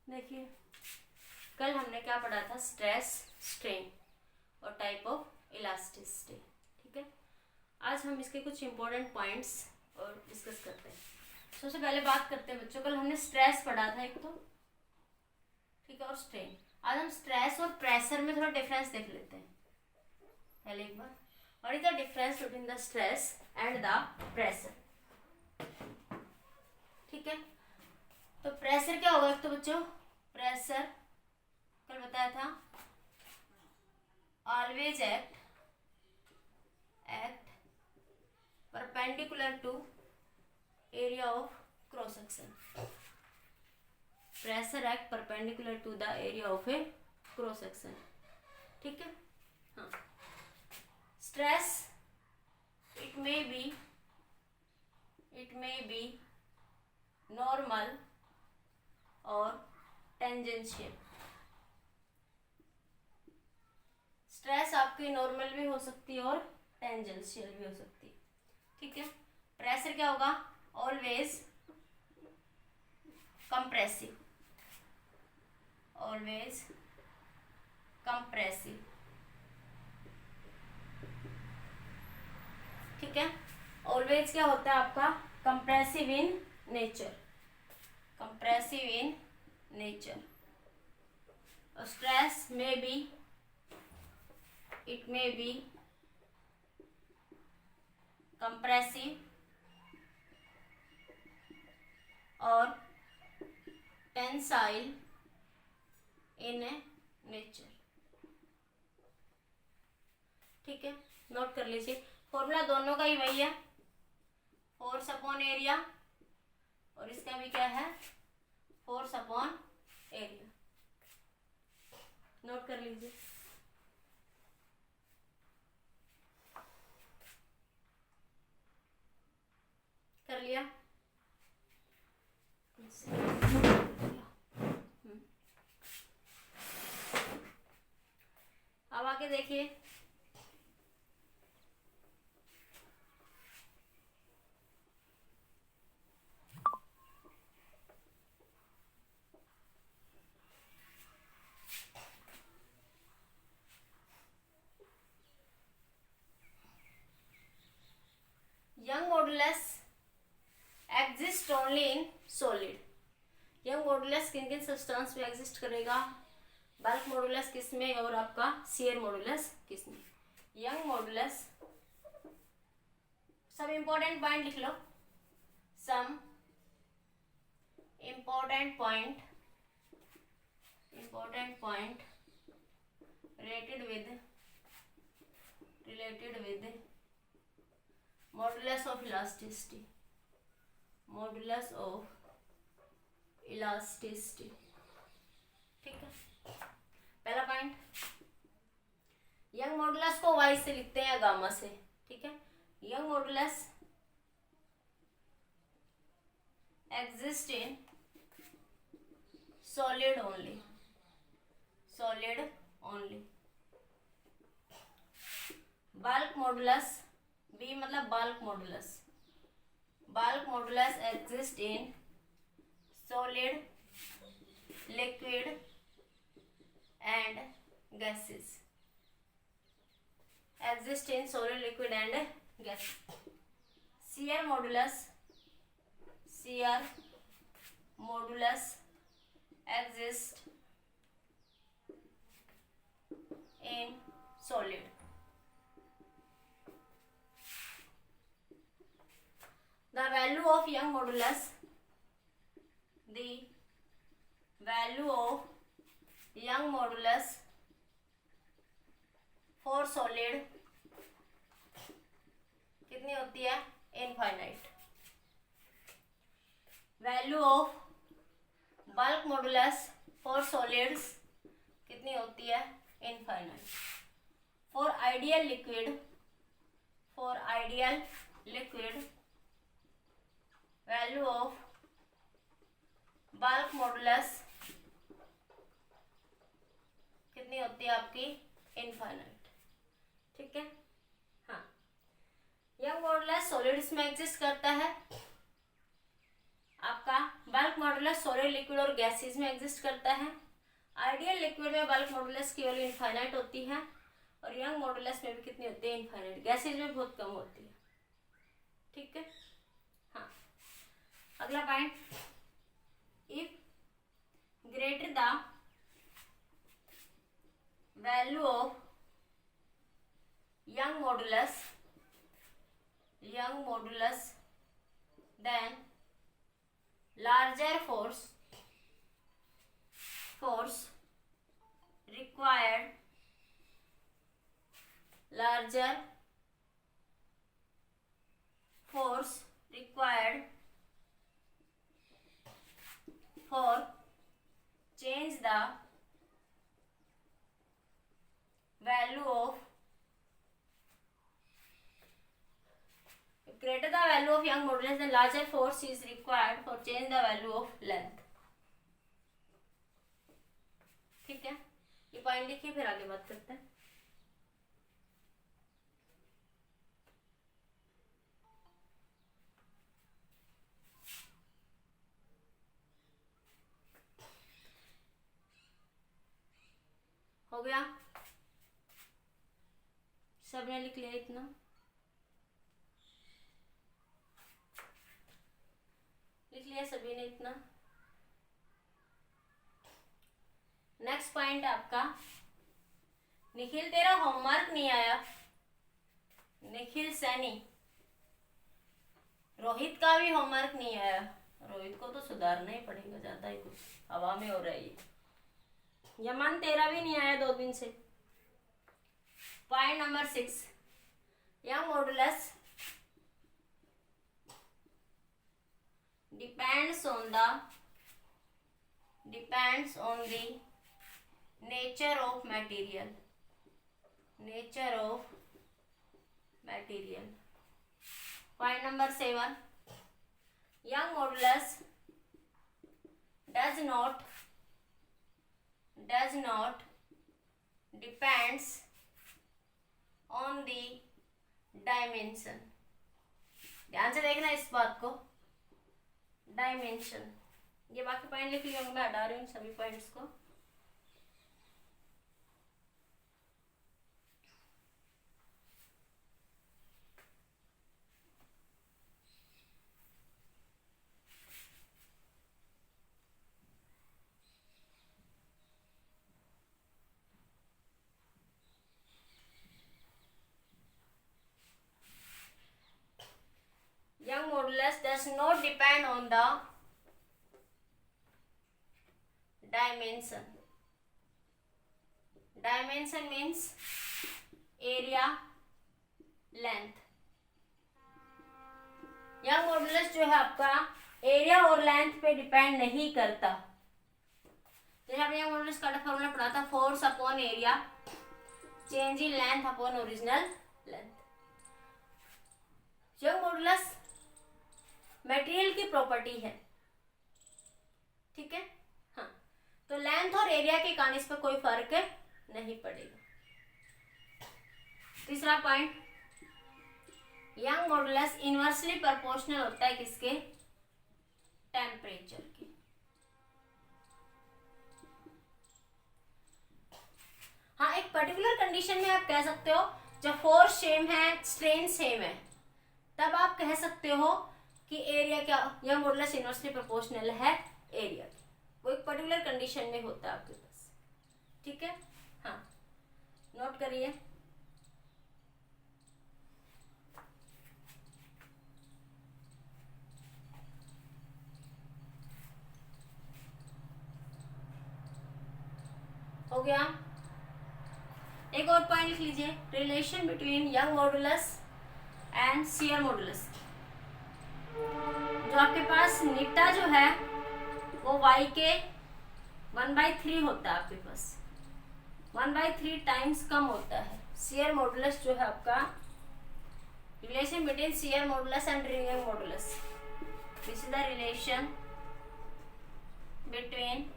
देखिए कल हमने क्या पढ़ा था, स्ट्रेस, स्ट्रेन और टाइप ऑफ इलास्टिसिटी। ठीक है, आज हम इसके कुछ इंपॉर्टेंट पॉइंट्स और डिस्कस करते हैं। सबसे पहले बात करते हैं बच्चों, कल हमने स्ट्रेस पढ़ा था एक तो, ठीक है, और स्ट्रेन। आज हम स्ट्रेस और प्रेशर में थोड़ा डिफरेंस देख लेते हैं पहले एक बार। What is the difference between the stress and the pressure. ठीक है, तो प्रेशर क्या होगा, एक तो बच्चों प्रेशर कल बताया था, always act perpendicular to area of cross section. Pressure act perpendicular to the area of a cross section. ठीक है, हाँ। Stress it may be normal और टेंजेंशियल। स्ट्रेस आपकी नॉर्मल भी हो सकती है और टेंजेंशियल भी हो सकती है। ठीक है, प्रेशर क्या होगा, ऑलवेज कंप्रेसिव, ऑलवेज कंप्रेसिव। ठीक है, ऑलवेज क्या होता है आपका, compressive in nature, compressive in nature. Stress में B, it may be compressive or tensile in nature। ठीक है, नोट कर लीजिए, फॉर्मूला दोनों का ही वही है, फोर्स अपॉन एरिया, और इसका भी क्या है, फोर्स अपॉन एरिया। नोट कर लीजिए। कर लिया, अब आगे देखिए, young modulus exist only in solid. Young modulus किन किन सब्सटेंस में एग्जिस्ट करेगा, बल्क मॉडुलस किस में और आपका शियर मॉडुलस किस में। यंग मॉडुलस, सब इंपॉर्टेंट पॉइंट लिख लो, some important point related with modulus of elasticity, modulus of elasticity. ठीक है, पहला पॉइंट, यंग मॉडुलस को वाई से लिखते हैं या गामा से। ठीक है, Young modulus exist in solid only, solid only. Bulk modulus, B मतलब bulk modulus, bulk modulus exist in solid, liquid and gases, exist in solid, liquid and gas। shear modulus exist in solid। The value of young modulus, the value of young modulus for solid कितनी होती है, infinite. Value of bulk modulus for solids कितनी होती है, infinite. For ideal liquid value of bulk modulus कितनी होती है आपकी, इनफाइनाइट। ठीक है, हाँ। यंग मॉडुलस सॉलिड्स में एग्जिस्ट करता है, आपका बल्क मॉडुलस सॉलिड, लिक्विड और गैसेज में एग्जिस्ट करता है। आइडियल लिक्विड में बल्क मॉडुलस केवल इनफाइनाइट होती है और यंग मॉडुलस में भी कितनी होती है? इनफाइनाइट। गैसेज में बहुत कम होती है। ठीक है, हाँ। अगला point, if greater the value of young modulus then larger force required for change the value of greater the value of young modulus then larger force is required for change the value of length। ठीक है, ये point लिखिए, फिर आगे बात करते हैं। हो गया, सबने लिख लिया इतना? लिख लिया सभी ने इतना? नेक्स्ट पॉइंट आपका, निखिल तेरा होमवर्क नहीं आया। निखिल सैनी, रोहित का भी होमवर्क नहीं आया। रोहित को तो सुधारना ही पड़ेगा, ज्यादा ही कुछ हवा में हो रही है। यमन तेरा भी नहीं आया 2 दिन से। Point number 6, young modulus depends on the nature of material। Point number 7, young modulus does not depends on the dimension। ध्यान से देखना इस बात को, डायमेंशन। ये बाकी पॉइंट लिख लिया, मैं हटा रही हूँ सभी पॉइंट्स को। Young modulus does not depend on the dimension। Dimension means area, length। Young modulus जो है आपका एरिया और लेंथ पे डिपेंड नहीं करता। जैसे हमने यंग मॉडुलस का फॉर्मूला पढ़ा था, force upon area change in length upon original length. Young modulus material की प्रॉपर्टी है। ठीक है, हाँ। तो लेंथ और एरिया के कारण इस पर कोई फर्क नहीं पड़ेगा। तीसरा point, Young modulus inversely proportional होता है किसके? टेम्परेचर के। हाँ, एक पर्टिकुलर कंडीशन में आप कह सकते हो जब फोर्स सेम है, स्ट्रेन सेम है, तब आप कह सकते हो कि एरिया क्या, यंग मॉडुलस इनवर्सली प्रोपोर्शनल है एरिया की। वो एक पर्टिकुलर कंडीशन में होता है आपके पास। ठीक है, हाँ, नोट करिए। हो गया, एक और पॉइंट लिख लीजिए, relation between young modulus and shear modulus. जो आपके पास नीटा जो है वो y के 1/3 होता है, आपके पास 1/3 टाइम्स कम होता है। शियर मॉडुलस जो है आपका, relation between shear modulus and young modulus, this is the relation between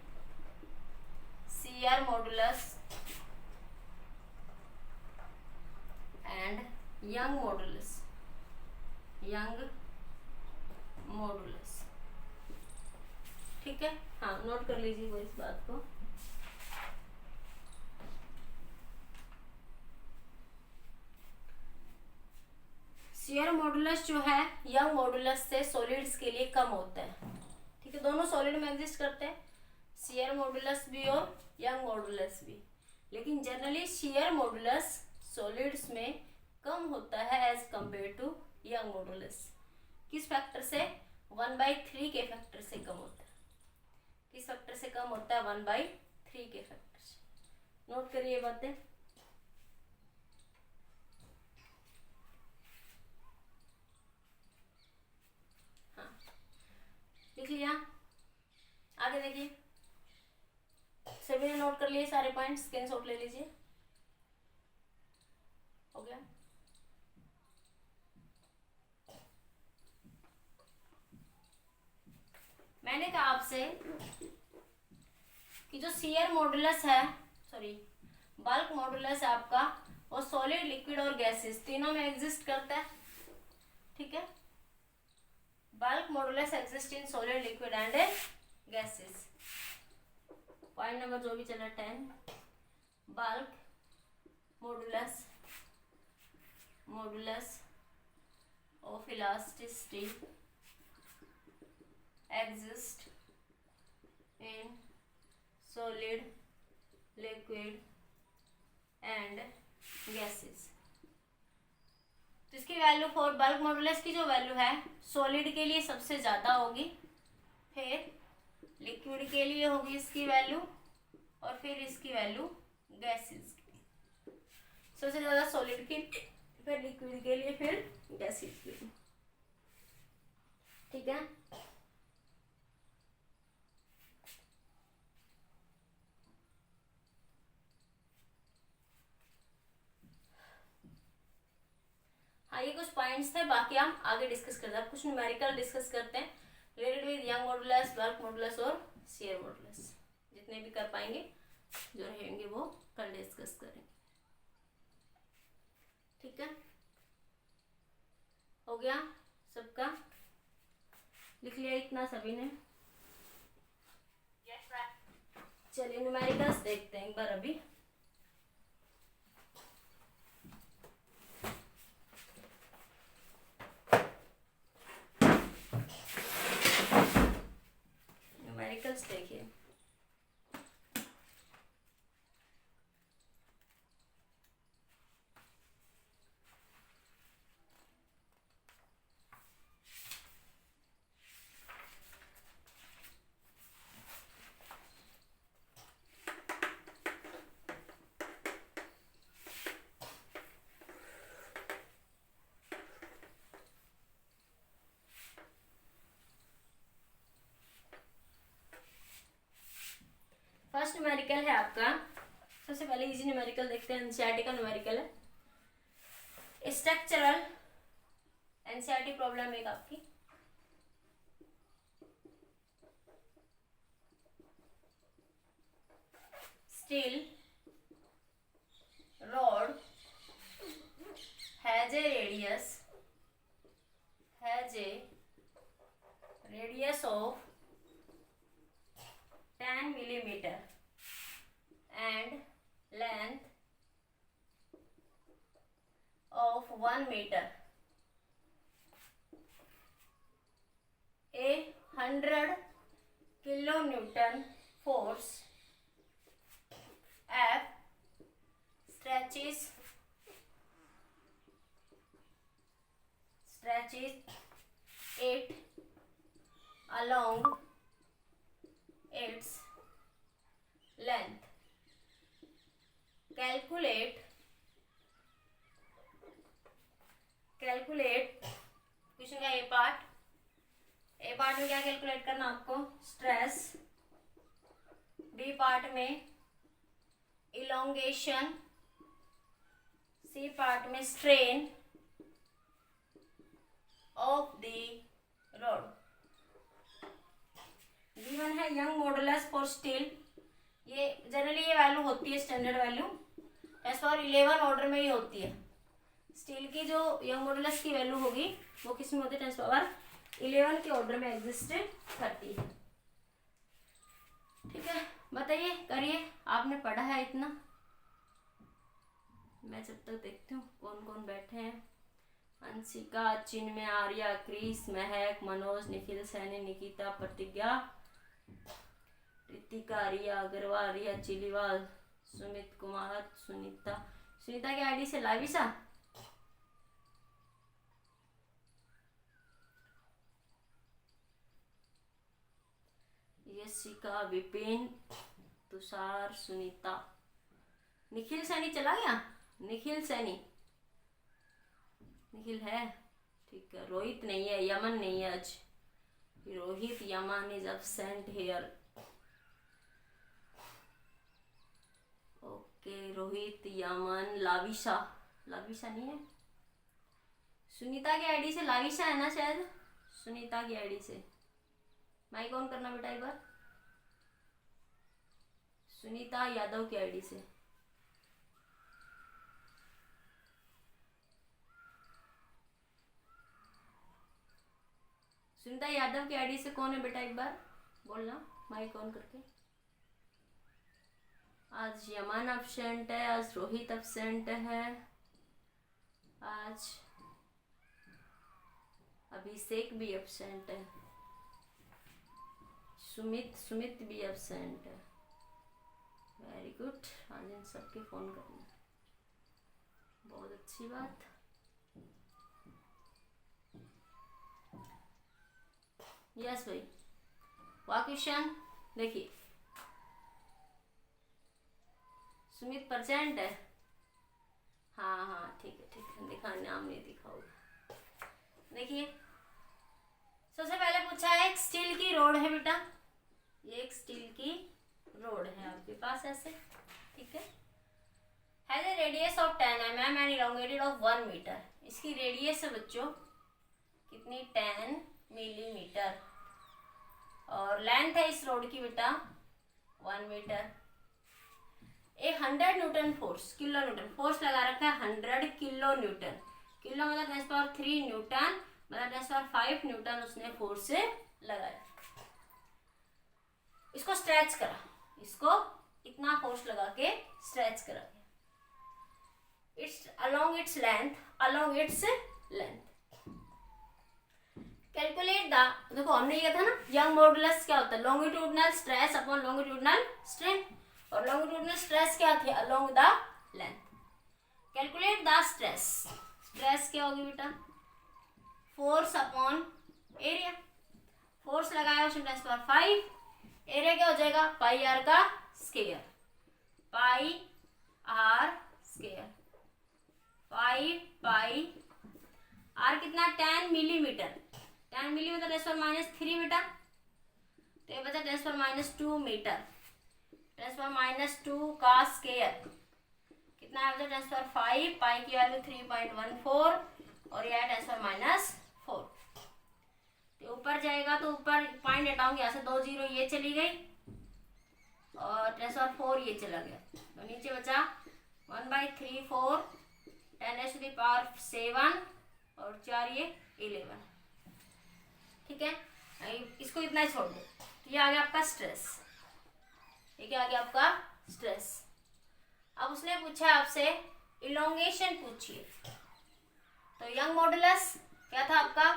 shear modulus and young modulus. ठीक है, हाँ नोट कर लीजिए वो इस बात को। शियर मॉडुलस जो है यंग मॉडुलस से सॉलिड्स के लिए कम होता है। ठीक है, दोनों सॉलिड में एग्जिस्ट करते हैं, शियर मॉडुलस भी और यंग मॉडुलस भी, लेकिन जनरली शियर मॉडुलस सॉलिड्स में कम होता है as compare to Young modulus. किस फैक्टर से? 1/3 के फैक्टर से कम होता है। किस फैक्टर से कम होता है? 1/3 के फैक्टर से। नोट करिए बातें। लिख लिया? आगे देखिए, सभी ने नोट कर लिए सारे पॉइंट्स, स्क्रीनशॉट ले लीजिए। हो गया? मैंने कहा आपसे कि जो शियर मॉडुलस है, सॉरी बल्क मॉडुलस है आपका, वो सॉलिड, लिक्विड और गैसेस तीनों में एग्जिस्ट करता है। ठीक है, bulk modulus exist in solid, liquid and gases. Point number जो भी चला 10, bulk modulus of elasticity exist in solid, liquid and gases. तो इसकी वैल्यू फॉर बल्क मॉडुलस की जो वैल्यू है सॉलिड के लिए सबसे ज़्यादा होगी, फिर लिक्विड के लिए होगी इसकी वैल्यू, और फिर इसकी वैल्यू गैसेस की। सबसे ज़्यादा सॉलिड की, फिर लिक्विड के लिए, फिर गैसेस के लिए। ठीक है, हाँ ये कुछ पॉइंट्स थे, बाकी हम आगे डिस्कस करते हैं। कुछ न्यूमेरिकल डिस्कस करते हैं related with young modulus, bulk modulus और शियर मॉडुलस। जितने भी कर पाएंगे, जो रहेंगे वो कल डिस्कस करेंगे। ठीक है, हो गया सबका? लिख लिया इतना सभी ने? चलिए न्यूमेरिकल्स देखते हैं एक बार अभी। न्यूमेरिकल्स देखिए, फर्स्ट न्यूमेरिकल है आपका, सबसे पहले इजी न्यूमेरिकल देखते हैं। एनसीईआरटी का न्यूमेरिकल है, स्ट्रक्चरल एनसीईआरटी प्रॉब्लम एक आपकी। Steel rod has a radius of 10 millimeter and length of 1 meter. A 100 kilonewton force F stretches 8 along its length. Calculate question का ए पार्ट में क्या कैलकुलेट करना आपको? स्ट्रेस। बी पार्ट में इलोंगेशन, सी पार्ट में strain of the rod. Given है Young modulus for steel, ये generally ये वैल्यू होती है standard value, as per 11 order में ही होती है। स्टील की जो यंग मॉडुलस की वैल्यू होगी वो किस में होती है? 10 पावर 11 के ऑर्डर में एग्जिस्ट करती है। बताइए, करिए, आपने पढ़ा है इतना। मैं जब तक देखती हूँ कौन कौन बैठे हैं। अंशिका, चिन्मय, आर्या, क्रिस, महक, मनोज, निखिल, सैनी, निकिता, प्रतिज्ञा, रितिका, रिया, अग्रवाल, रिया चिलीवाल, सुमित कुमार, सुनीता। सुनीता की आईडी से लाविशा, यशिका, विपिन, तुषार, सुनीता, निखिल सैनी चला गया। निखिल सैनी, निखिल है, ठीक है। रोहित नहीं है, यमन नहीं है आज। Rohit, Yaman is absent here. Okay, Rohit, Yaman, Lavisha, Lavisha नहीं है। सुनीता की आईडी से लाविशा है ना शायद, सुनीता की आईडी से। माइक ऑन करना बेटा एक बार। सुनीता यादव की आईडी से। सुनीता यादव की आईडी से कौन है बेटा, एक बार बोलना माइक ऑन करके। आज यमन एब्सेंट है, आज रोहित एब्सेंट है, आज अभिषेक भी एब्सेंट है, सुमित भी एब्सेंट है। वेरी गुड, आज इन सबके फोन करना, बहुत अच्छी बात। यस भाई, क्वेश्चन देखिए। सुमित परसेंट है, हाँ हाँ ठीक है ठीक है, दिखा नाम नहीं दिखाओगे। देखिए, सबसे पहले पूछा है एक स्टील की रोड है बेटा, ये एक स्टील की रोड है आपके पास ऐसे, ठीक है। Has a radius of 10 mm and elongated of 1 metre. इसकी रेडियस है बच्चों कितनी, 10 मिलीमीटर, और लेंथ है इस रोड की बेटा 1 मीटर। ए 100 Newton force, kilo Newton force लगा रखा है, 100 किलो न्यूटन। किलो मतलब 10⁻³ न्यूटन, मतलब 10⁻5 न्यूटन उसने फोर्स से लगाया। इसको स्ट्रेच करा, इसको इतना फोर्स लगा के स्ट्रेच करा गया। It's along its length, along its length. Calculate the, देखो हमने ये था ना यंग मॉडुलस क्या होता है, longitudinal stress upon longitudinal strain, और लॉन्गिट्यूडनल स्ट्रेस क्या थी, along the length. Calculate the stress, stress क्या होगी बेटा, फोर्स अपॉन एरिया। फोर्स लगाया उसने 10⁻5, एरिया क्या हो जाएगा, पाई आर का square, pi r square, pi r कितना 10 मिलीमीटर, 10 मिलीमीटर 10⁻³ बेटा, तो ये बचा 10⁻² मीटर, 10⁻² का स्क्वायर कितना है, 10⁻5, पाई की वैल्यू 3.14 और यह है 10⁻⁴। तो ऊपर जाएगा तो ऊपर पॉइंट हटाऊंगे, यहाँ से 2 जीरो ये चली गई और 10⁻4 ये चला गया, तो नीचे बचा 1/3/4 10⁻⁷ और 4 ये 11, ठीक है। इसको इतना ही छोड़ दो, तो ये आ गया आपका स्ट्रेस, ये क्या आ गया आपका स्ट्रेस। अब उसने पूछा आपसे इलोंगेशन पूछिए, तो यंग मॉडुलस क्या था आपका,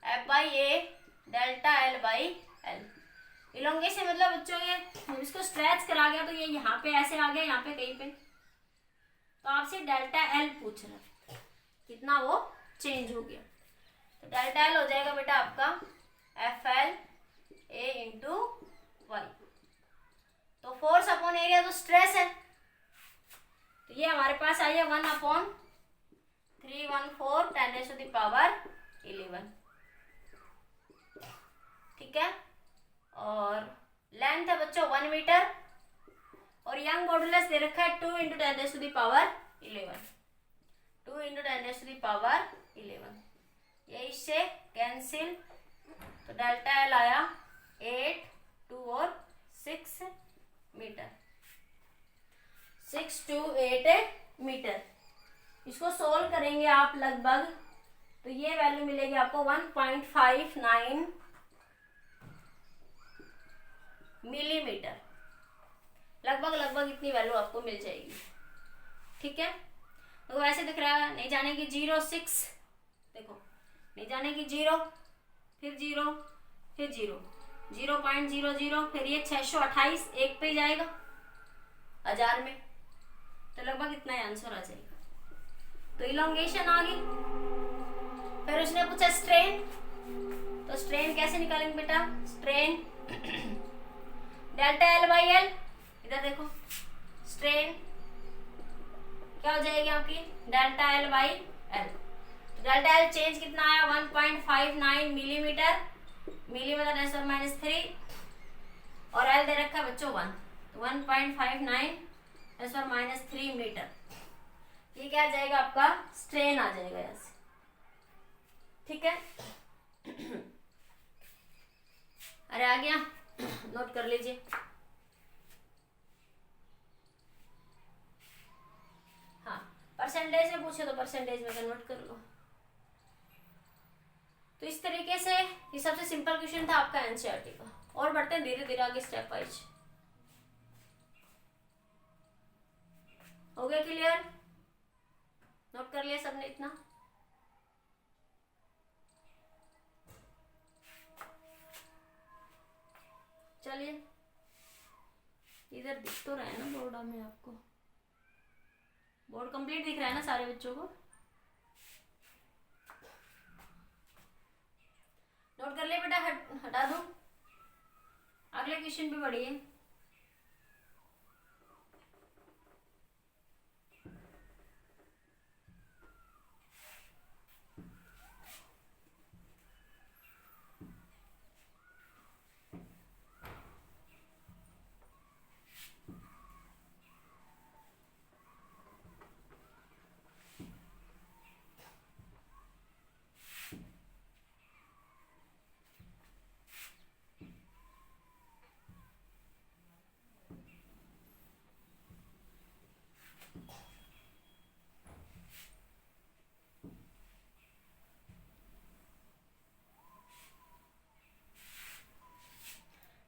F/A डेल्टा L/L। इलोंगेशन मतलब बच्चों ये इसको स्ट्रेच करा गया, तो ये यहाँ पे ऐसे आ गया, यहाँ पे कहीं पे, तो आपसे डेल्टा L पूछ रहा है कितना वो चेंज हो गया, तो डेल्टा L हो जाएगा बेटा आपका FL/A × Y। तो फोर्स अपॉन एरिया तो स्ट्रेस है, तो ये हमारे पास आई है 1/314 10⁻11, ठीक है। और लेंथ है बच्चों 1 मीटर, और यंग मॉडुलस दे रखा है 2 × 10⁻11, 2 × 10⁻11। ये इससे कैंसिल, तो डेल्टा L आया 8, 2 और 6 मीटर, 6 to 8 मीटर। इसको सोल्व करेंगे आप लगभग, तो ये वैल्यू मिलेगी आपको 1.59 मिलीमीटर, लगभग लगभग इतनी वैल्यू आपको मिल जाएगी। ठीक है, तो वैसे दिख रहा है, नहीं जाने की 0.6, देखो नहीं जाने की 0, फिर 0, फिर 0, 0.00, फिर ये 628 एक पे ही जाएगा 1000 में, तो लगभग इतना ही आंसर आ जाएगा। तो इलोंगेशन आ गई। फिर उसने पूछा स्ट्रेन, तो स्ट्रेन कैसे निकालेंगे बेटा? Strain delta L by L, इधर देखो स्ट्रेन क्या हो जाएगी आपकी? Delta L by L. Delta L change कितना आया? 1.59 मिलीमीटर, मिली मतलब 10⁻³ और एल दे रखा है बच्चों 1, तो 1.59 10⁻³ मीटर। ये क्या आ जाएगा आपका? स्ट्रेन आ जाएगा यहाँ से। ठीक है, अरे आ गया, नोट कर लीजिए। हाँ, परसेंटेज में पूछे तो परसेंटेज में कन्वर्ट कर लो। तो इस तरीके से ये सबसे सिंपल क्वेश्चन था आपका एनसीईआरटी का। और बढ़ते हैं धीरे धीरे आगे स्टेप वाइज। हो गया क्लियर? नोट कर लिया सबने इतना? चलिए, इधर दिख तो रहा है ना बोर्ड में आपको? बोर्ड कंप्लीट दिख रहा है ना सारे बच्चों को? नोट कर लिया बेटा? हटा दो, अगले क्वेश्चन पे बढ़िए।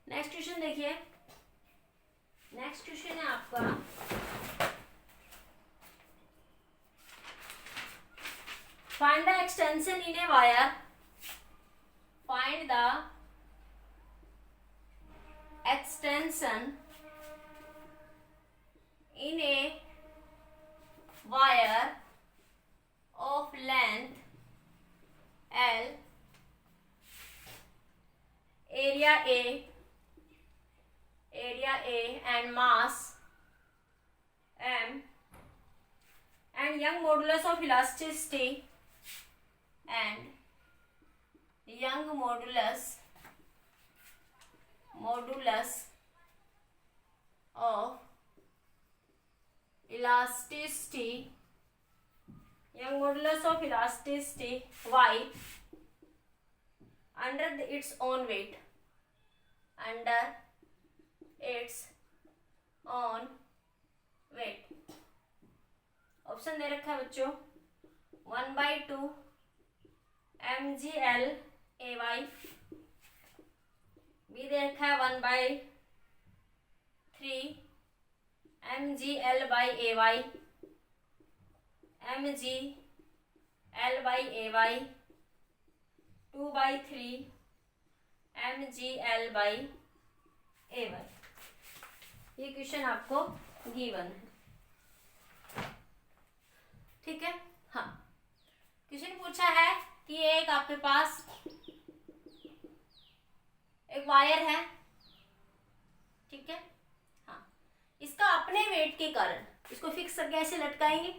नेक्स्ट क्वेश्चन देखिए। नेक्स्ट क्वेश्चन है आपका, find the extension in a wire, find the extension in a wire of length L, area A and mass M, and Young modulus of elasticity and Young modulus of elasticity, Young modulus of elasticity Y under its own weight, under its own weight। Option दे रखा है बच्चों 1/2 mgl ay, B दे रखा है 1/3 mgl by ay, mgl by ay, 2/3 mgl by ay। ये question आपको given है। ठीक है, हाँ, क्वेश्चन पूछा है कि एक आपके पास एक वायर है, ठीक है, हाँ, इसका अपने वेट के कारण इसको फिक्स करके ऐसे लटकाएंगे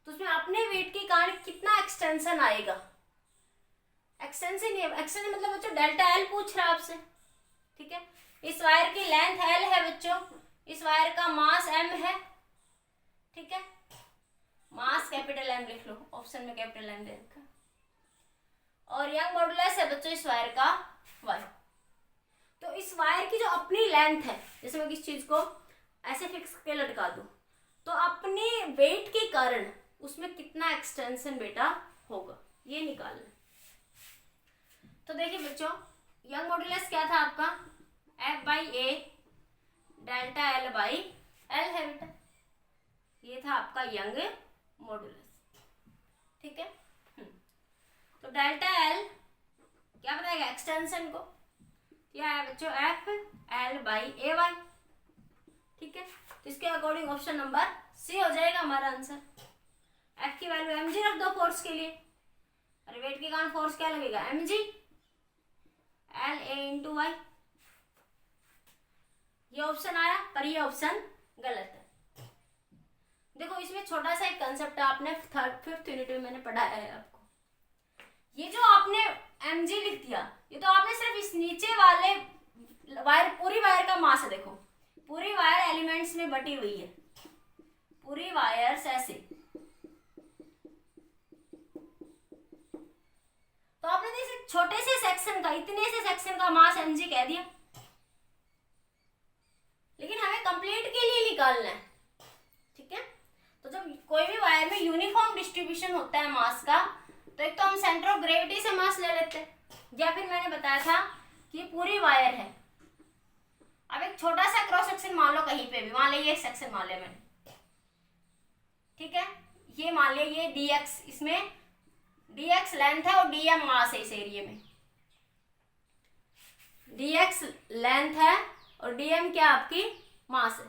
तो उसमें अपने वेट के कारण कितना एक्सटेंशन आएगा। एक्सटेंशन मतलब बच्चों डेल्टा एल पूछ रहा है आपसे। ठीक है, इस वायर की लेंथ एल है बच्चों, इस वायर का मास एम है। ठीक है, मास कैपिटल एम लिख लो, ऑप्शन में कैपिटल एम दे रखा है, और यंग मॉडुलस है बच्चों इस वायर का वाई। तो इस वायर की जो अपनी लेंथ है, जैसे मैं किस चीज को ऐसे फिक्स करके लटका दूं तो अपने वेट के कारण उसमें कितना एक्सटेंशन बेटा होगा, ये निकालना। तो देखिए बच्चों, यंग मॉडुलस क्या था आपका, F/A delta L by L है बेटा। ये था आपका यंग मॉडुलस, ठीक है। तो डेल्टा एल क्या बताएगा एक्सटेंशन को, क्या है बच्चों F L by A Y, ठीक है। तो इसके अकॉर्डिंग ऑप्शन नंबर सी हो जाएगा हमारा आंसर। एफ की वैल्यू एम जी रख दो फोर्स के लिए, अरे वेट के कारण फोर्स क्या लगेगा M G L A into Y, ये ऑप्शन आया, पर ये ऑप्शन गलत है। देखो इसमें छोटा सा एक कंसेप्ट है, आपने फिफ्थ यूनिट में मैंने पढ़ाया है आपको। ये जो आपने एम जी लिख दिया, ये तो आपने सिर्फ इस नीचे वाले वायर, पूरी वायर का मास है। देखो पूरी वायर एलिमेंट्स में बटी हुई है, पूरी वायर्स ऐसे, तो आपने इस छोटे से सेक्शन का, इतने से सेक्शन का मास mg कह दिया, लेकिन हमें कंप्लीट के लिए निकालना है, ठीक है। तो जब कोई भी वायर में यूनिफॉर्म डिस्ट्रीब्यूशन होता है मास का, तो एक तो हम सेंटर ऑफ ग्रेविटी से मास ले लेते हैं, या फिर मैंने बताया था कि ये पूरी वायर है। अब एक छोटा सा क्रॉस सेक्शन मान लो कहीं पे भी, मान लो ये सेक्शन मान लिया मैंने, ठीक है। ये मान लिया ये dx, इसमें dx लेंथ है और dm मास है इस एरिया में, dx लेंथ है और dm क्या आपकी मास है,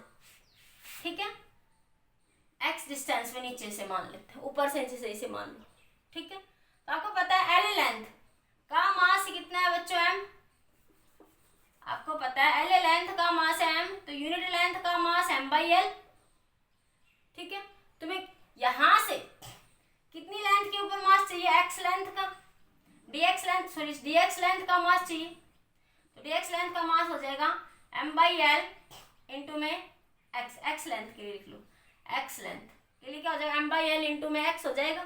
ठीक है। x डिस्टेंस में नीचे से मान लेते हैं, ऊपर से नीचे से इसे मान लो, ठीक है। तो आपको पता है l लेंथ का मास कितना है बच्चों m, आपको पता है l लेंथ का मास है m, तो यूनिट लेंथ का मास m बाई l, ठीक है। तुम्हें यहां से कितनी लेंथ के ऊपर मास चाहिए, x लेंथ का, dx लेंथ का मास चाहिए, तो dx लेंथ का मास हो जाएगा m बाई एल इंटू में x लेंथ के लिए लिख लो, x लेंथ के लिए क्या हो जाएगा m बाई एल इंटू में x हो जाएगा,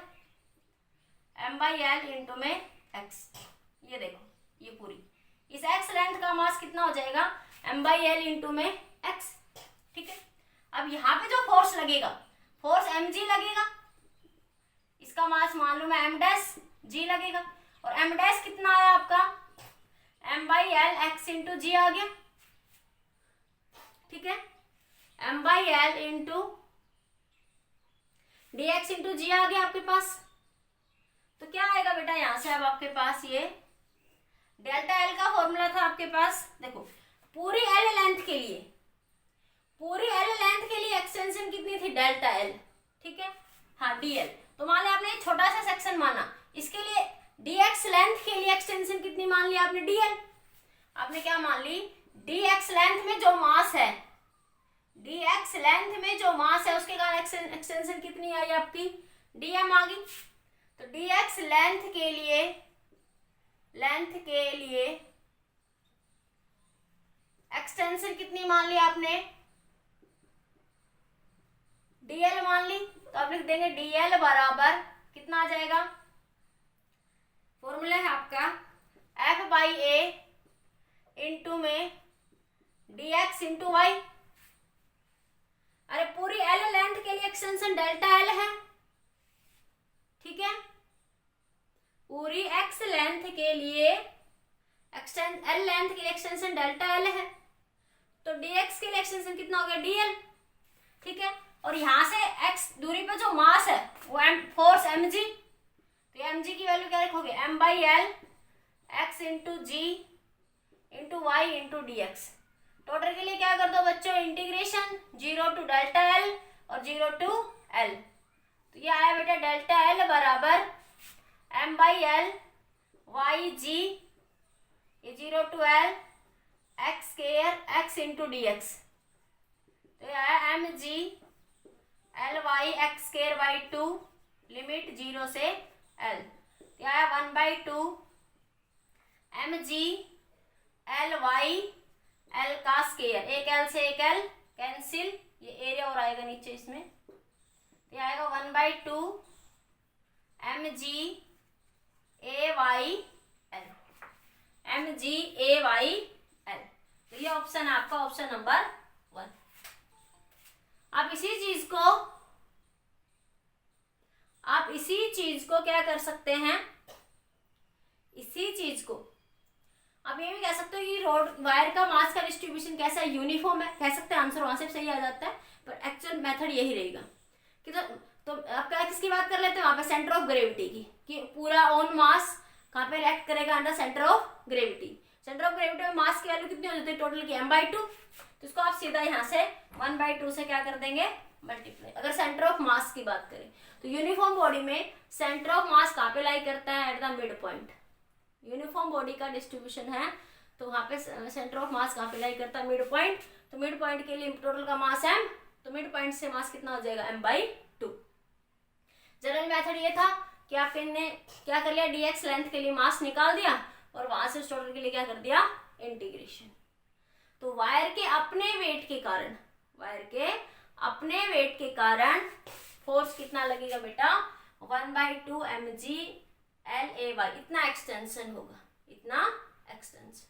m बाई एल इंटू में x। ये देखो ये पूरी इस x लेंथ का मास कितना हो जाएगा m बाई एल इंटू में x, ठीक है। अब यहाँ पे जो फोर्स लगेगा, फोर्स mg लगेगा, इसका मास मान लो मैं m डैश g लगेगा, और m डैश कितना आया आपका m by L x into g आ गया, ठीक है। m by L into D x into g आ गया आपके पास। तो क्या आएगा बेटा यहां से, अब आपके पास ये डेल्टा एल का फॉर्मूला था आपके पास। देखो पूरी एल लेंथ के लिए, पूरी एल लेंथ के लिए एक्सटेंशन कितनी थी डेल्टा एल, ठीक है, हाँ डीएल। तो मान लिया आपने छोटा सा सेक्शन माना, इसके लिए dx लेंथ के लिए एक्सटेंशन कितनी मान लिया आपने dl, आपने क्या मान ली dx लेंथ में जो मास है, dx लेंथ में जो मास है उसके कारण एक्सटेंशन कितनी आई आपकी dm आ गई। तो dx लेंथ के लिए एक्सटेंशन कितनी मान ली आपने dl मान ली, तो आप लिख देंगे dl बराबर कितना आ जाएगा, फॉर्मूला है आपका f बाई ए इंटू में dx इंटू वाई। अरे पूरी एल लेंथ के लिए एक्सटेंशन डेल्टा एल है, ठीक है, पूरी एक्स लेंथ के लिए एल लेंथ के लिए एक्सटेंशन डेल्टा एल है, तो dx के लिए एक्सटेंशन कितना हो गया dl, ठीक है। और यहां से x दूरी पे जो मास है वो फोर्स mg, तो mg की वैल्यू क्या रखोगे m by L x into G into Y into D X. Total के लिए क्या कर दो बच्चों इंटीग्रेशन 0 टू डेल्टा एल और 0 टू एल, तो ये आया बेटा डेल्टा एल बराबर m by L Y G, ये 0 to L X square X into D X, तो ये आया M G L Y X square by 2 limit 0 से एल, तो आया 1 by 2 M G L Y L का स्क्वायर, एक एल से एक एल कैंसिल, ये एरिया और आएगा नीचे इसमें, तो ये आएगा 1 by 2 M G A Y L, M G A Y L. तो ये ऑप्शन है आपका ऑप्शन नंबर 1। आप इसी चीज को क्या कर सकते हैं, इसी चीज को आप ये भी कह सकते हो कि रोड वायर का मास का डिस्ट्रीब्यूशन कैसा है, यूनिफॉर्म है, कह सकते हैं, आंसर वहां से सही आ जाता है, पर एक्चुअल मेथड यही रहेगा कि तो आपका किसकी बात कर लेते हैं वहां पे, सेंटर ऑफ ग्रेविटी की, कि पूरा ऑन मास कहाँ पे एक्ट करेगा, under centre of gravity. Centre of gravity में मास की वैल्यू कितनी हो जाती है टोटल की, m/2, तो इसको आप सीधा यहाँ से 1/2 से क्या कर देंगे, मल्टीप्लाई। अगर सेंटर ऑफ मास की बात करें तो यूनिफॉर्म बॉडी में सेंटर ऑफ मास कहाँ पे लाई करता है, at the mid point. Uniform body का डिस्ट्रीब्यूशन है तो वहां पे सेंटर ऑफ मास कहाँ पे लाई करता है, मिड पॉइंट। तो मिड पॉइंट के लिए टोटल का मास m, तो मिड पॉइंट से मास कितना हो जाएगा, m/2। जनरल मेथड ये था कि आपने क्या कर लिया, dx लेंथ के लिए मास निकाल दिया और वहां से टोटल के लिए क्या कर दिया, इंटीग्रेशन। तो वायर के अपने वेट के कारण, वायर के अपने वेट के कारण फोर्स कितना लगेगा बेटा, 1/2 mg LAY, इतना एक्सटेंशन होगा, इतना एक्सटेंशन।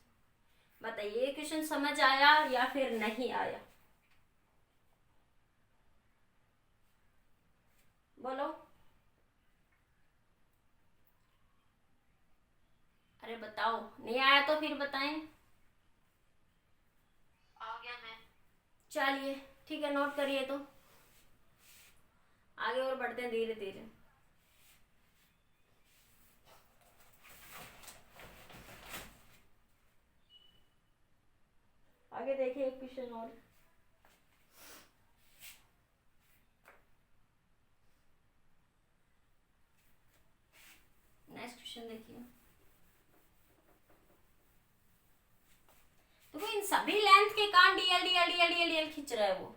बताइए ये क्वेश्चन समझ आया या फिर नहीं आया, बोलो। अरे बताओ, नहीं आया तो फिर बताएं। आ गया मैं। चलिए ठीक है, नोट करिए तो आगे और बढ़ते हैं धीरे धीरे। आगे देखिए एक क्वेश्चन और। नेक्स्ट क्वेश्चन देखिए, तो इन सभी लेंथ के कारण DL DL DL DL DL खींच रहा है वो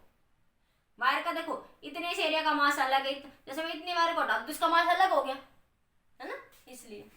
वायर का। देखो इतने से एरिया का मास अलग है, जैसे मैं इतनी वायर को हटा तो इसका मास अलग हो गया है ना, इसलिए।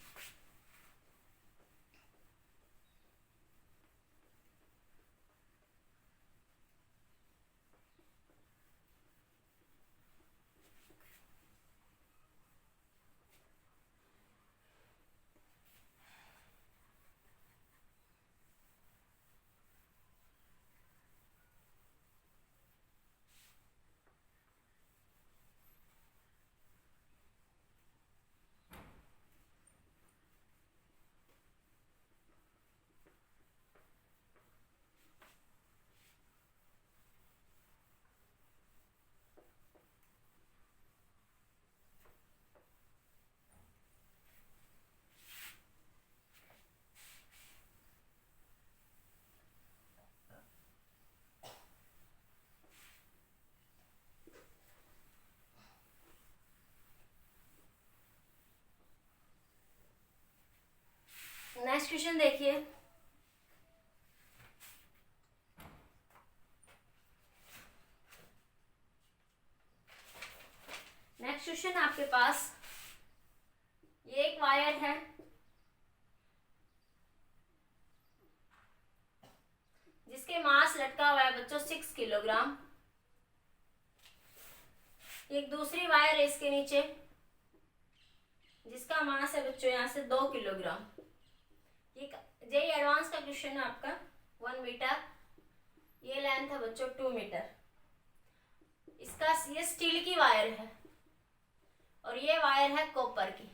नेक्स्ट क्वेश्चन देखिए, नेक्स्ट क्वेश्चन आपके पास, ये एक वायर है, जिसके मास लटका हुआ है बच्चों 6 किलोग्राम। एक दूसरी वायर है इसके नीचे, जिसका मास है बच्चों यहाँ से 2 किलोग्राम। ये एडवांस का क्वेश्चन है आपका, 1 मीटर, ये लेंथ है बच्चों 2 मीटर। इसका ये स्टील की वायर है और ये वायर है कॉपर की।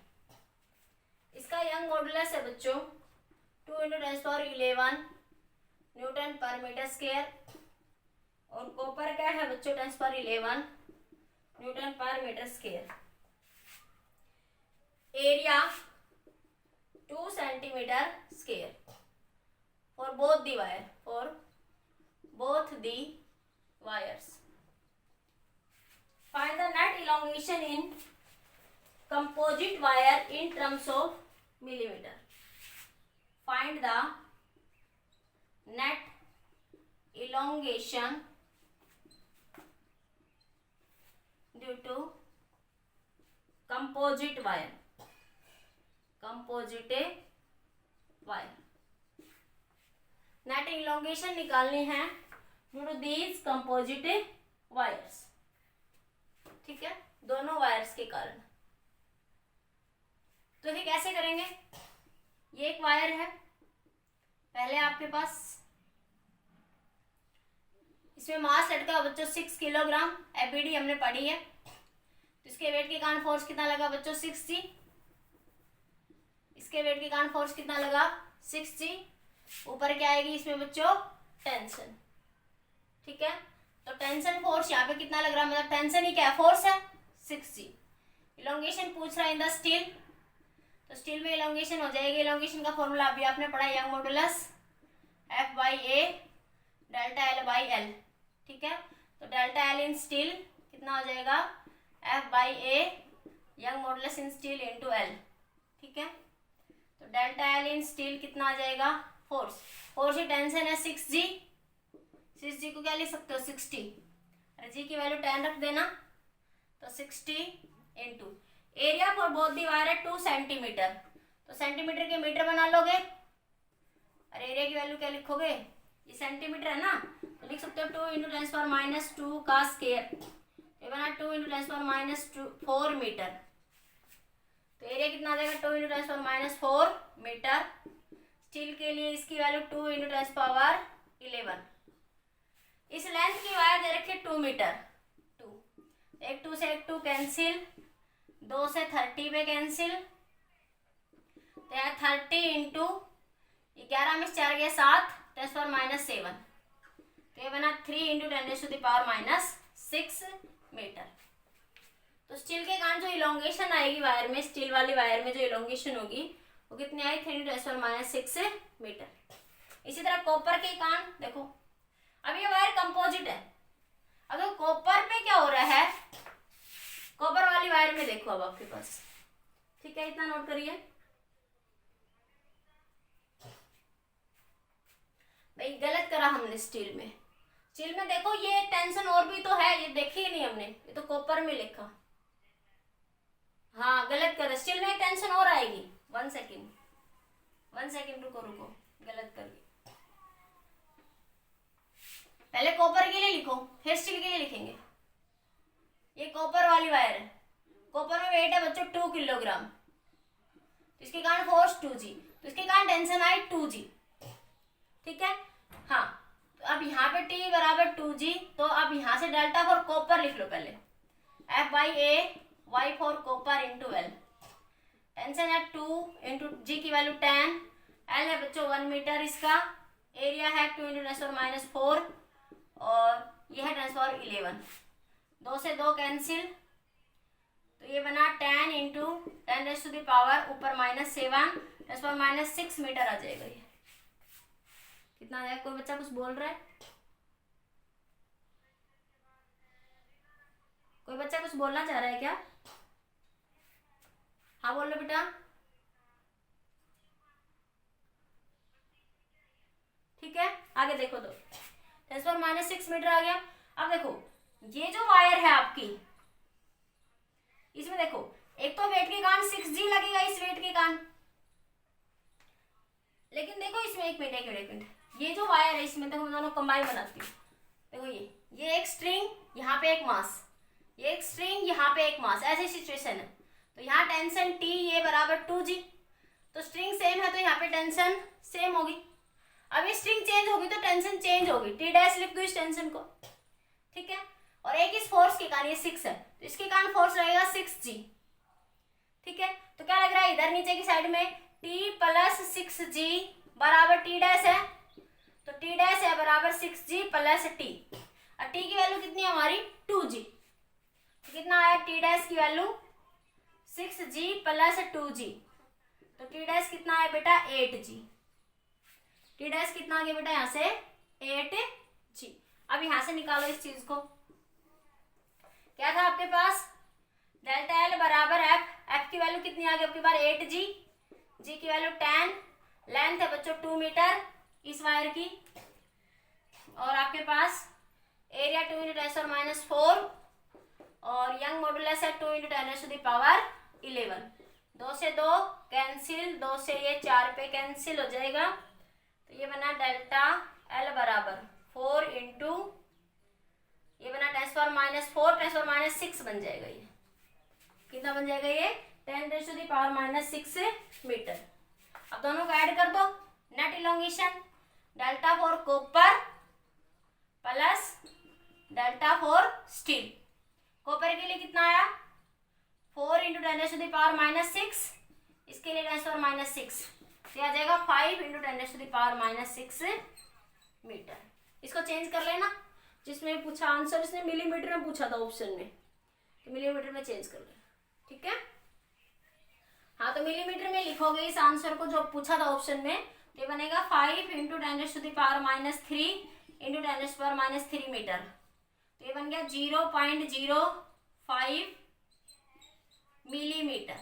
इसका यंग मॉडुलस है बच्चों 2 × 10⁻11 न्यूटन पर मीटर स्क्वायर, और कॉपर का है बच्चों 10⁻11 newton per metre square. Area 2 centimetre square for both the wire, for both the wires. Find the net elongation in composite wire in terms of millimeter. Find the net elongation due to composite wire. Composite wire. Net elongation निकालनी है due to these composite wires, ठीक है, दोनों wires के कारण। तो ये कैसे करेंगे, ये एक वायर है, पहले आपके पास इसमें मास लटका बच्चों 6 किलोग्राम, एबीडी हमने पढ़ी है, तो इसके वेट के कारण फोर्स कितना लगा बच्चों 6G। इसके वेट के कारण फोर्स कितना लगा 6G। ऊपर क्या आएगी इसमें बच्चों, टेंशन। ठीक है, तो टेंशन फोर्स यहाँ पे कितना लग रहा है, मतलब टेंशन ही क्या है, फोर्स है, 6G। इलोंगेशन पूछ रहा है इन द स्टील, तो स्टील में इलोंगेशन हो जाएगी। इलोंगेशन का फॉर्मूला अभी आपने पढ़ा, young modulus F/A delta L by L। ठीक है, तो डेल्टा L इन स्टील कितना हो जाएगा, F/A यंग मॉडुलस इन स्टील इंटू L। ठीक है, तो डेल्टा L इन स्टील कितना आ जाएगा, फोर्स। फोर्स की टेंशन है 6G, 6G को क्या लिख सकते हो, 60। अरे जी की वैल्यू 10 रख देना, तो 60 into area for both the wire है 2 सेंटीमीटर, तो सेंटीमीटर के मीटर बना लोगे। अरे एरिया की वैल्यू क्या लिखोगे, ये सेंटीमीटर है ना, तो लिख सकते हो 2 इंटू 10⁻² का स्क्वायर, ये बना 2 इंटू 10⁻4 मीटर। तो एरिया कितना आ जाएगा, 2 इंटू 10⁻4 मीटर। स्टील के लिए इसकी वैल्यू 2 इंटू 10⁻11। इस लेंथ की वायर दे रखी 2 मीटर, 2, एक 2 से एक 2 कैंसिल, 2 से 30 पे कैंसिल, तो यहाँ 30 इंटू 11 में 4 गया 7, 10⁻7, तो ये बना 3 इंटू 10⁻6 मीटर। तो स्टील के कारण जो इलोंगेशन आएगी वायर में, स्टील वाली वायर में जो इलोंगेशन होगी वो कितनी आई, 3 इंटू 10⁻6 मीटर। इसी तरह कॉपर के कारण देखो, अब ये वायर कंपोजिट है, अगर कॉपर पे क्या हो रहा है, कॉपर वाली वायर में देखो अब आपके पास। ठीक है, इतना नोट करिए भाई, गलत करा हमने स्टील में। स्टील में देखो ये टेंशन और भी तो है, ये देखी ही नहीं हमने, ये तो कॉपर में लिखा। हाँ गलत करा, स्टील में टेंशन और आएगी। 1 सेकेंड रुको, गलत कर गई। पहले कॉपर के लिए लिखो, फिर स्टील के लिए लिखेंगे। ये कॉपर वाली वायर है, कॉपर में वेट है बच्चों 2 किलोग्राम, तो इसके कारण फोर्स 2G, तो इसके कारण टेंशन आई 2G। ठीक है, हाँ, तो अब यहाँ पे T बराबर 2G, तो अब यहाँ से डेल्टा फॉर कॉपर लिख लो पहले, F/A Y for copper into L। Tension है 2 इंटू G की वैल्यू 10, L है बच्चों 1 मीटर, इसका एरिया है 2 इंटू 10⁻4 और यह है 10⁻11, 2 से 2 कैंसिल, तो ये बना 10 इंटू 10⁻⁻, ऊपर -7, 10⁻6 मीटर आ जाएगा। ये कितना आ जाएगा, कोई बच्चा कुछ बोल रहा है, कोई बच्चा कुछ बोलना चाह रहा है क्या, हाँ बोल लो बेटा। ठीक है, आगे देखो, तो 10⁻6 मीटर आ गया। अब देखो ये जो वायर है आपकी, इसमें देखो एक तो वेट के कारण 6G लगेगा इस वेट के कारण, लेकिन देखो इसमें एक मिनट, ये जो वायर है इसमें देखो, मैं दोनों कंबाइन बनाती हूँ। देखो ये एक स्ट्रिंग, यहाँ पे एक मास, ये एक स्ट्रिंग, यहाँ पे एक मास, ऐसी सिचुएशन है। तो यहाँ टेंशन T ये बराबर 2G, तो स्ट्रिंग सेम है तो यहाँ पे टेंशन सेम होगी। अब ये स्ट्रिंग चेंज होगी तो टेंशन चेंज होगी, T' लिख दो इस टेंशन को। ठीक है, और एक इस फोर्स के कारण, ये 6 है तो इसके कारण फोर्स रहेगा 6G। ठीक है, तो क्या लग रहा है, इधर नीचे की साइड में T + 6G बराबर T' है, तो T' है बराबर 6G + T, और T की वैल्यू कितनी है हमारी 2G, तो कितना आया T' की वैल्यू 6G + 2G, तो T' कितना है बेटा 8G। T' कितना आ गया बेटा यहाँ से 8G। अब यहाँ से निकालो इस चीज को, क्या था आपके पास, डेल्टा L बराबर F की वैल्यू कितनी आ गई आपके पास 8G, G की वैल्यू 10, लेंथ है बच्चों 2 मीटर इस वायर की, और आपके पास एरिया 2 इंटू 10⁻4 और यंग मॉडुलस है 2 इंटू 10⁻11। 2 से 2 कैंसिल, 2 से ये 4 पे कैंसिल हो जाएगा, तो ये बना डेल्टा L बराबर 4 इंटू ये बना 10⁻4 10⁻6 बन जाएगा। ये कितना बन जाएगा, ये 10⁻6 मीटर। अब दोनों को ऐड कर दो, net elongation delta for copper plus delta for steel. Copper के लिए कितना आया 4 इंटू 10⁻6, इसके लिए 10⁻6, तो आ जाएगा 5 × 10⁻⁻6 मीटर। इसको चेंज कर लेना, जिसमें पूछा आंसर इसने मिलीमीटर में पूछा था ऑप्शन में, तो मिलीमीटर में चेंज कर लेना, ठीक है। हाँ, तो मिलीमीटर में लिखोगे इस आंसर को जो पूछा था ऑप्शन में, तो ये बनेगा 5 × 10⁻³ × 10⁻³ मीटर। तो ये बन गया 0.05 मिलीमीटर,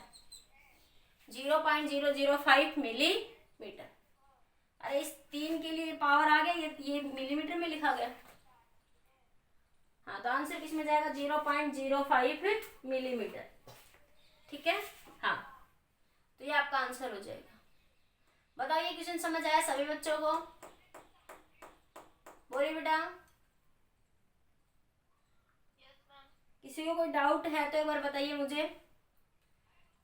0.005 मिलीमीटर। अरे इस 3 के लिए पावर आ गया, ये मिलीमीटर में लिखा गया। हाँ, तो आंसर किसमें जाएगा? 0.05 मिलीमीटर, ठीक है। हाँ, तो ये आपका आंसर हो जाएगा। बताओ ये क्वेश्चन समझ आया सभी बच्चों को? बोलिए बेटा। किसी को कोई डाउट है तो एक बार बताइए मुझे।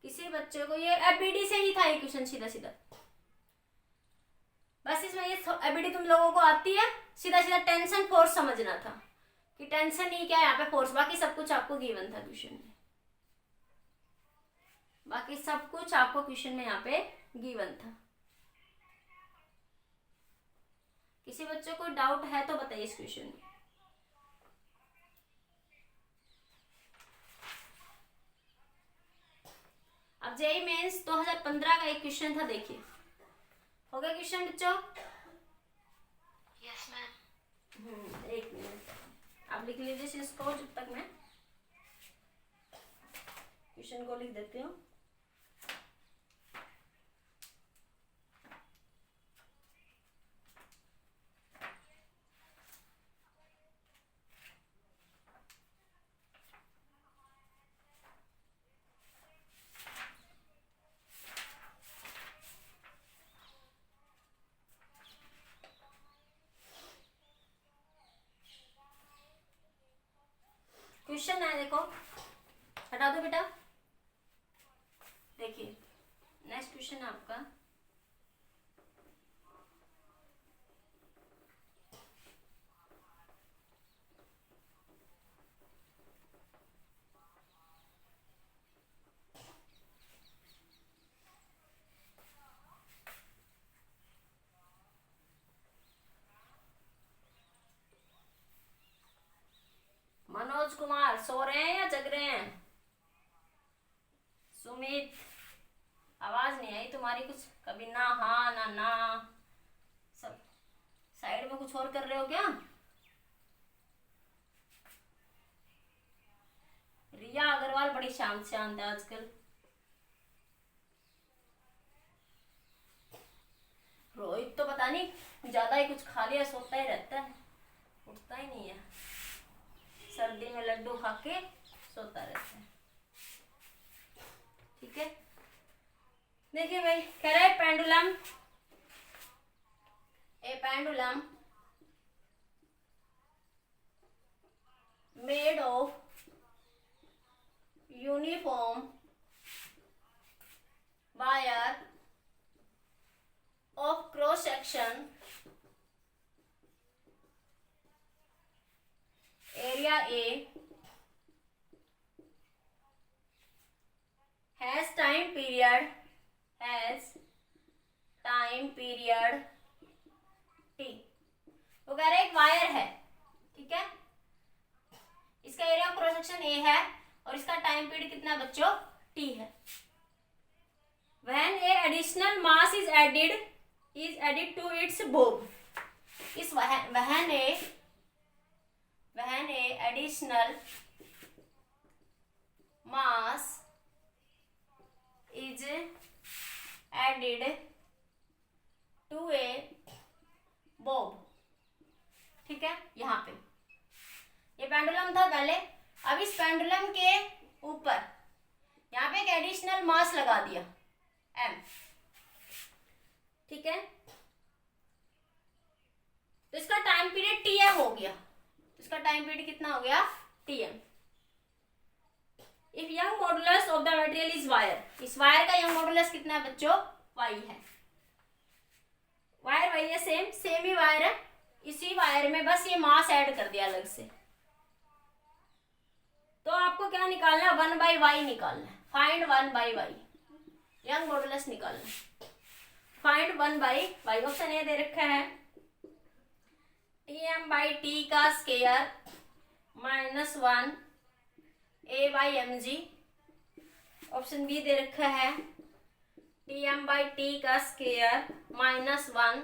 किसी बच्चे को ये एबीडी से ही था ये क्वेश्चन, सीधा सीधा। बस इसमें ये एबीडी तुम लोगों को आती है, सीधा सीधा टेंशन फोर्स समझना था कि टेंशन नहीं क्या है यहाँ पे, फोर्स। बाकी सब कुछ आपको गिवन था क्वेश्चन में, बाकी सब कुछ आपको क्वेश्चन में यहाँ पे गिवन था। किसी बच्चे को डाउट है तो बताइए इस क्वेश्चन में। अब जेईई मेंस 2015 का एक क्वेश्चन था, देखिए। हो गया क्वेश्चन बच्चों? Yes ma'am. एक मिनट आप लिख लीजिए इसको, जब तक मैं क्वेश्चन को लिख देती हूँ। क्वेश्चन है, देखो, हटा दो बेटा। देखिए नेक्स्ट क्वेश्चन है आपका, मनोज कुमार सो रहे हैं या जग रहे हैं? सुमित, आवाज नहीं आई तुम्हारी कुछ, कभी ना हाँ ना ना, सब साइड में कुछ और कर रहे हो क्या? रिया अग्रवाल बड़ी शांत शांत है आजकल। रोहित तो पता नहीं ज्यादा ही कुछ खा लिया, सोता ही रहता है, उठता ही नहीं है, सर्दी में लड्डू खा के सोता रहता है, ठीक है। देखिए भाई, कह रहा है pendulum, A pendulum made of uniform wire of cross section area A has time period T। वो कह रहे एक वायर है, ठीक है, इसका area of cross section A है और इसका टाइम पीरियड कितना बच्चों? T है। When a additional mass is added to its bob, इस when a additional mass is added to a bob, ठीक है। यहाँ पे ये पेंडुलम था पहले, अब इस पेंडुलम के ऊपर यहाँ पे एक एडिशनल मास लगा दिया m, ठीक है, तो इसका टाइम पीरियड Tm हो गया। इसका टाइम पीरियड कितना हो गया? Tm। If young modulus of the material is wire, इस वायर का यंग मॉडुलस कितना है बच्चों? y है। वायर वही है, सेम ही वायर है, इसी वायर में बस ये मास ऐड कर दिया अलग से। तो आपको क्या निकालना है? 1/y निकालना है, फाइंड 1/y, यंग मॉडुलस निकालना है। फाइंड 1/y, ऑप्शन ए दे रखा है Tm/t का स्केयर -1 a/mg। ऑप्शन बी दे रखा है Tm/t का स्केयर -1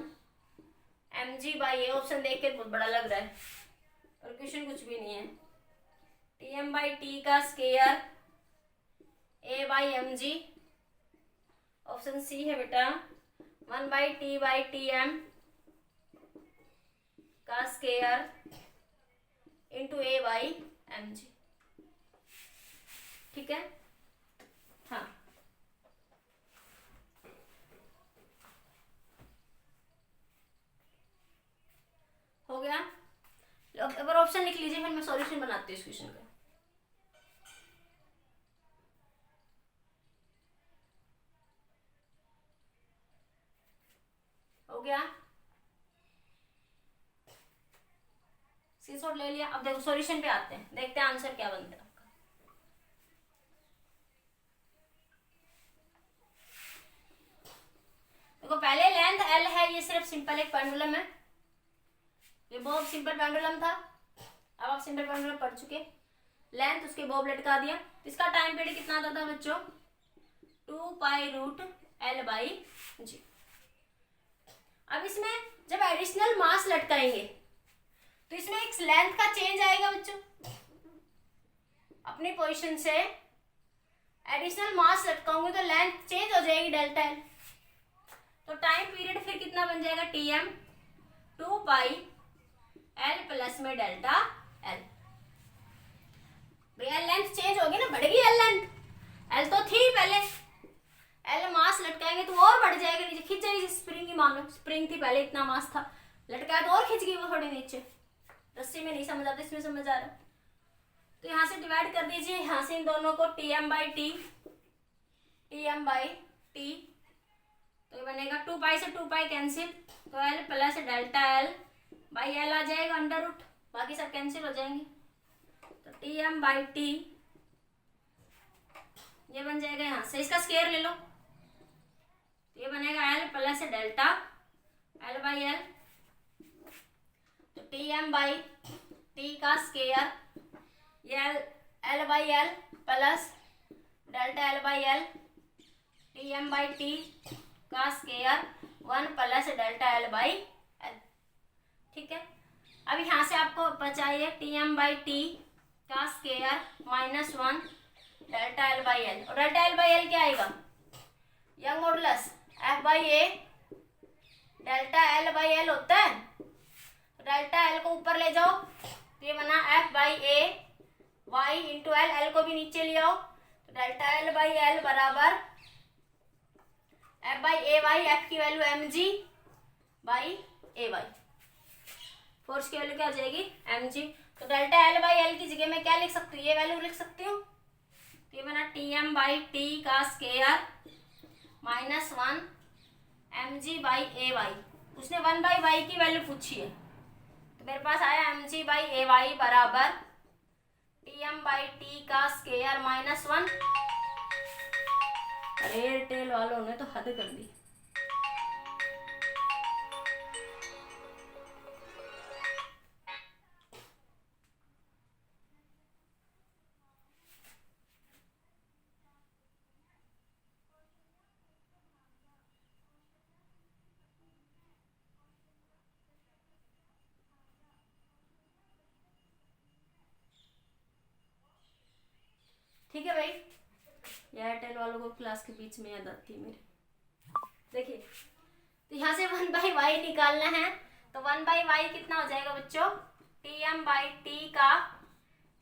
mg/a। ऑप्शन देख के बहुत बड़ा लग रहा है और क्वेश्चन कुछ भी नहीं है। Tm/t का स्केयर a/mg। ऑप्शन सी है बेटा 1/t/tm का स्केयर इंटू a/mg। ठीक है, हाँ हो गया। अगर ऑप्शन लिख लीजिए, फिर मैं सॉल्यूशन बनाती हूँ इस क्वेश्चन का। हो गया, स्क्रीनशॉट ले लिया। अब देखो सॉल्यूशन पे आते हैं, देखते हैं आंसर क्या बनता है आपका। देखो पहले लेंथ एल है, ये सिर्फ सिंपल एक पेंडुलम है, ये बहुत सिंपल पेंडुलम था। अब आप सिंपल पेंडुलम पढ़ चुके। लेंथ उसके बॉब लटका दिया। इसका टाइम पीरियड कितना आता था बच्चों? 2π√L/g। अब इसमें जब एडिशनल मास लटकाएंगे तो इसमें एक लेंथ का चेंज आएगा बच्चों। अपनी पोजीशन से एडिशनल मास लटकाऊंगे तो लेंथ चेंज हो जाएगी डेल्टा एल। तो टाइम पीरियड फिर कितना बन जाएगा? Tm 2πL प्लस में डेल्टा एल। भैया लेंथ चेंज होगी ना, बढ़ गई एल लेंथ। एल तो थी पहले, एल मास लटकाएंगे तो और बढ़ जाएगा, नीचे खिंच जाएगी। स्प्रिंग की मान लो, स्प्रिंग थी पहले, इतना मास था, लटकाया तो और खिंच गई वो थोड़ी नीचे। रस्सी में नहीं समझ आता, इसमें समझ आ रहा। तो यहाँ से डिवाइड कर दीजिए, यहाँ से इन दोनों को Tm/t, Tm/t, तो ये बनेगा 2π से 2π कैंसिल, तो L प्लस डेल्टा L/L आ जाएगा अंडर रूट, बाकी सब कैंसिल हो जाएंगे। तो Tm/t ये बन जाएगा, यहाँ से इसका स्केयर ले लो, ये बनेगा L प्लस डेल्टा L/L। तो Tm/t का स्केयर ये L/L plus delta L/L, Tm/t का स्केयर 1 प्लस डेल्टा L/L। ठीक है, अब यहाँ से आपको बचाइए Tm/t का स्केयर -1 डेल्टा L/L, और डेल्टा L/L क्या आएगा? Young modulus F/A delta L/L होता है। डेल्टा L को ऊपर ले जाओ तो ये बना F/A y into L, L को भी नीचे ले आओ तो डेल्टा L/L बराबर F/A y, F की वैल्यू mg/A y, फोर्स की वैल्यू क्या हो जाएगी? mg। तो डेल्टा L/L की जगह में क्या लिख सकती हूँ? ये वैल्यू लिख सकती हूँ। तो ये बना Tm/t का स्केयर -1 mg/A y। उसने 1/y की वैल्यू पूछी है, तो मेरे पास आया mg/A y बराबर Tm/t का स्केयर -1। अरे एयरटेल वालों ने तो हद कर दी। ठीक है भाई, एयरटेल वालों को क्लास के बीच में याद आती है मेरे। देखिए, तो यहाँ से 1/y निकालना है, तो 1/y कितना हो जाएगा बच्चों? Tm/t का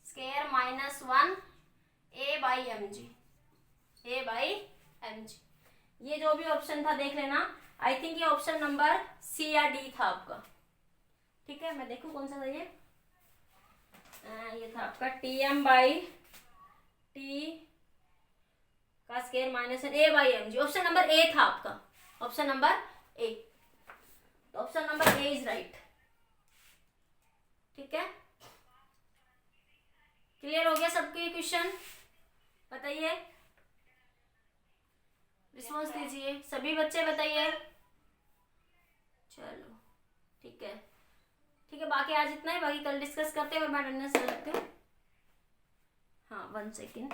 स्केयर -1 A/mg। ये जो भी ऑप्शन था देख लेना। आई थिंक ये ऑप्शन नंबर सी या डी था आपका। ठीक है, मैं देखूं कौन सा था ये था आपका Tm/t का स्केयर -1 A/mg। ऑप्शन नंबर ए था आपका, ऑप्शन नंबर ए। तो option number A is right. ठीक है, क्लियर हो गया सबके क्वेश्चन? बताइए, रिस्पॉन्स दीजिए, सभी बच्चे बताइए। चलो ठीक है, ठीक है, बाकी आज इतना ही, बाकी कल डिस्कस करते हैं और मैं अटेंडेंस ले लेती हूँ। हाँ 1 सेकेंड।